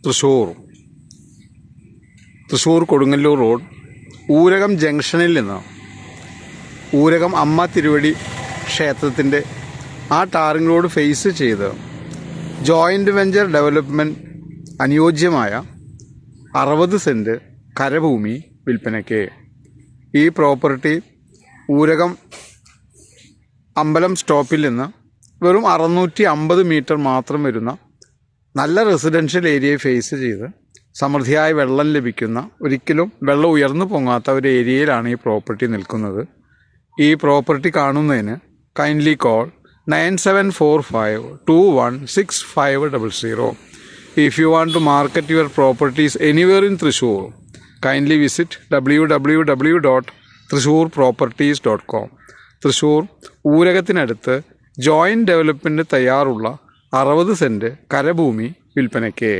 Thrissur Kodungallur road Oorakam ജംഗ്ഷനിൽ നിന്ന് ഊരകം അമ്മ തിരുവടി ക്ഷേത്രത്തിൻ്റെ ആ ടാറിംഗ് റോഡ് ഫേസ് ചെയ്ത് ജോയിൻ്റ് വെഞ്ചർ ഡെവലപ്മെൻറ്റ് അനുയോജ്യമായ 60 സെൻറ്റ് കരഭൂമി വിൽപ്പനയ്ക്ക്. ഈ പ്രോപ്പർട്ടി ഊരകം അമ്പലം സ്റ്റോപ്പിൽ നിന്ന് വെറും 650 മീറ്റർ മാത്രം വരുന്ന നല്ല റെസിഡൻഷ്യൽ ഏരിയയെ ഫേസ് ചെയ്ത് സമൃദ്ധിയായ വെള്ളം ലഭിക്കുന്ന, ഒരിക്കലും വെള്ളം ഉയർന്നു പൊങ്ങാത്ത ഒരു ഏരിയയിലാണ് ഈ പ്രോപ്പർട്ടി നിൽക്കുന്നത്. ഈ പ്രോപ്പർട്ടി കാണുന്നതിന് kindly call 9745216500. If you want to market your properties anywhere in Thrissur, kindly visit www.thrissurproperties.com. Thrissur ഊരകത്തിനടുത്ത് ജോയിൻറ്റ് ഡെവലപ്മെൻറ്റ് തയ്യാറുള്ള 60 സെൻറ്റ് കരഭൂമി വിൽപ്പനയ്ക്ക്.